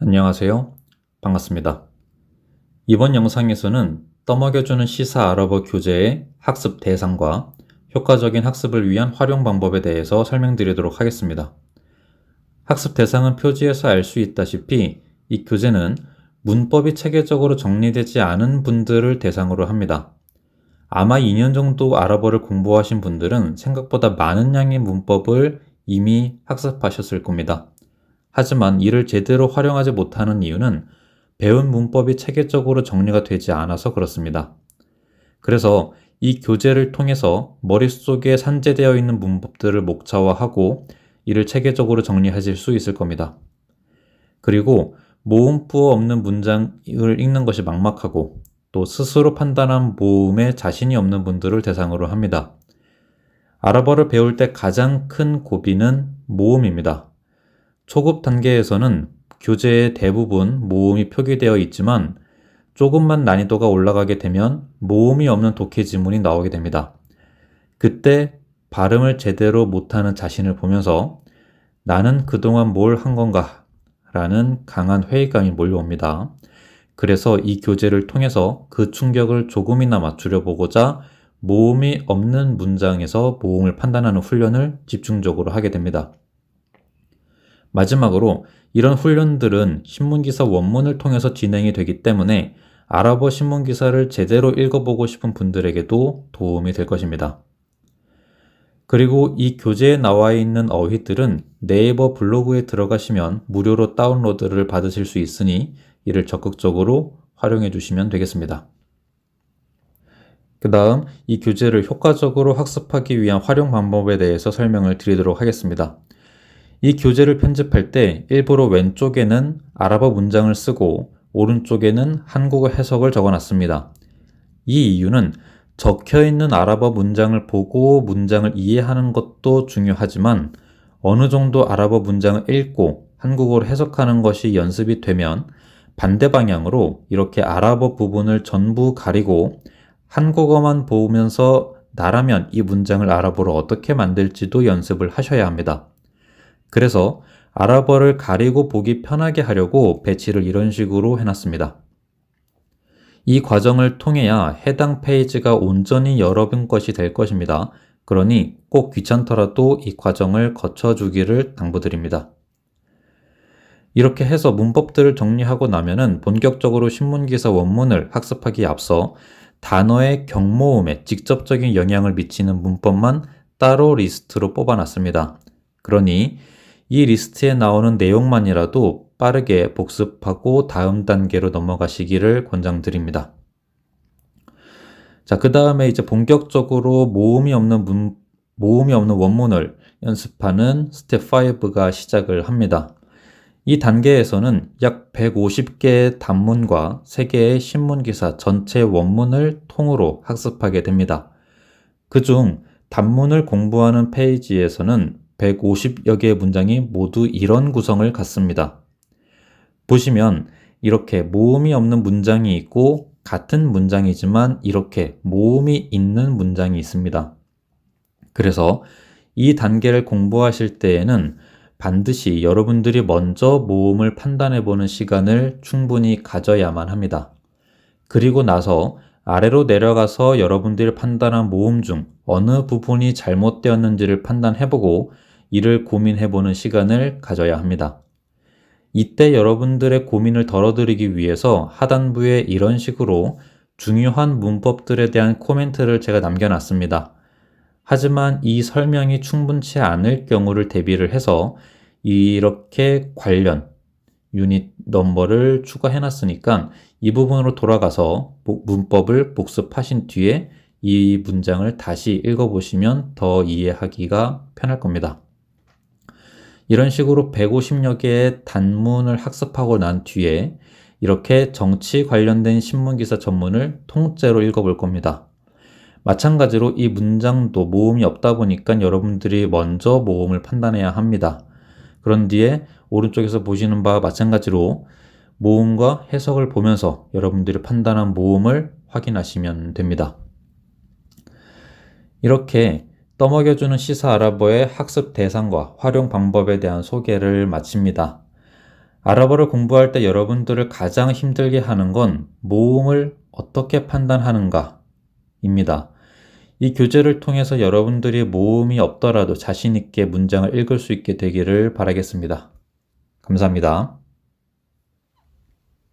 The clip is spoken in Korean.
안녕하세요. 반갑습니다. 이번 영상에서는 떠먹여주는 시사 아랍어 교재의 학습 대상과 효과적인 학습을 위한 활용 방법에 대해서 설명드리도록 하겠습니다. 학습 대상은 표지에서 알 수 있다시피 이 교재는 문법이 체계적으로 정리되지 않은 분들을 대상으로 합니다. 아마 2년 정도 아랍어를 공부하신 분들은 생각보다 많은 양의 문법을 이미 학습하셨을 겁니다. 하지만 이를 제대로 활용하지 못하는 이유는 배운 문법이 체계적으로 정리가 되지 않아서 그렇습니다. 그래서 이 교재를 통해서 머릿속에 산재되어 있는 문법들을 목차화하고 이를 체계적으로 정리하실 수 있을 겁니다. 그리고 모음부어 없는 문장을 읽는 것이 막막하고 또 스스로 판단한 모음에 자신이 없는 분들을 대상으로 합니다. 아랍어를 배울 때 가장 큰 고비는 모음입니다. 초급 단계에서는 교재의 대부분 모음이 표기되어 있지만 조금만 난이도가 올라가게 되면 모음이 없는 독해 지문이 나오게 됩니다. 그때 발음을 제대로 못하는 자신을 보면서 나는 그동안 뭘 한 건가? 라는 강한 회의감이 몰려옵니다. 그래서 이 교재를 통해서 그 충격을 조금이나마 줄여보고자 모음이 없는 문장에서 모음을 판단하는 훈련을 집중적으로 하게 됩니다. 마지막으로 이런 훈련들은 신문기사 원문을 통해서 진행이 되기 때문에 아랍어 신문기사를 제대로 읽어보고 싶은 분들에게도 도움이 될 것입니다. 그리고 이 교재에 나와 있는 어휘들은 네이버 블로그에 들어가시면 무료로 다운로드를 받으실 수 있으니 이를 적극적으로 활용해 주시면 되겠습니다. 그 다음 이 교재를 효과적으로 학습하기 위한 활용 방법에 대해서 설명을 드리도록 하겠습니다. 이 교재를 편집할 때 일부러 왼쪽에는 아랍어 문장을 쓰고 오른쪽에는 한국어 해석을 적어놨습니다. 이 이유는 적혀있는 아랍어 문장을 보고 문장을 이해하는 것도 중요하지만 어느 정도 아랍어 문장을 읽고 한국어로 해석하는 것이 연습이 되면 반대 방향으로 이렇게 아랍어 부분을 전부 가리고 한국어만 보면서 나라면 이 문장을 아랍어로 어떻게 만들지도 연습을 하셔야 합니다. 그래서 아랍어를 가리고 보기 편하게 하려고 배치를 이런 식으로 해놨습니다. 이 과정을 통해야 해당 페이지가 온전히 여러분 것이 될 것입니다. 그러니 꼭 귀찮더라도 이 과정을 거쳐주기를 당부드립니다. 이렇게 해서 문법들을 정리하고 나면은 본격적으로 신문기사 원문을 학습하기에 앞서 단어의 경모음에 직접적인 영향을 미치는 문법만 따로 리스트로 뽑아놨습니다. 그러니 이 리스트에 나오는 내용만이라도 빠르게 복습하고 다음 단계로 넘어가시기를 권장드립니다. 자, 그 다음에 이제 본격적으로 모음이 없는 원문을 연습하는 스텝 5가 시작을 합니다. 이 단계에서는 약 150개의 단문과 3개의 신문기사 전체 원문을 통으로 학습하게 됩니다. 그중 단문을 공부하는 페이지에서는 150여 개의 문장이 모두 이런 구성을 갖습니다. 보시면 이렇게 모음이 없는 문장이 있고 같은 문장이지만 이렇게 모음이 있는 문장이 있습니다. 그래서 이 단계를 공부하실 때에는 반드시 여러분들이 먼저 모음을 판단해보는 시간을 충분히 가져야만 합니다. 그리고 나서 아래로 내려가서 여러분들이 판단한 모음 중 어느 부분이 잘못되었는지를 판단해보고 이를 고민해보는 시간을 가져야 합니다. 이때 여러분들의 고민을 덜어드리기 위해서 하단부에 이런 식으로 중요한 문법들에 대한 코멘트를 제가 남겨놨습니다. 하지만 이 설명이 충분치 않을 경우를 대비를 해서 이렇게 관련 유닛 넘버를 추가해놨으니까 이 부분으로 돌아가서 문법을 복습하신 뒤에 이 문장을 다시 읽어보시면 더 이해하기가 편할 겁니다. 이런 식으로 150여 개의 단문을 학습하고 난 뒤에 이렇게 정치 관련된 신문기사 전문을 통째로 읽어볼 겁니다. 마찬가지로 이 문장도 모음이 없다 보니까 여러분들이 먼저 모음을 판단해야 합니다. 그런 뒤에 오른쪽에서 보시는 바와 마찬가지로 모음과 해석을 보면서 여러분들이 판단한 모음을 확인하시면 됩니다. 이렇게 떠먹여주는 시사 아랍어의 학습 대상과 활용 방법에 대한 소개를 마칩니다. 아랍어를 공부할 때 여러분들을 가장 힘들게 하는 건 모음을 어떻게 판단하는가 입니다. 이 교재를 통해서 여러분들이 모음이 없더라도 자신 있게 문장을 읽을 수 있게 되기를 바라겠습니다. 감사합니다.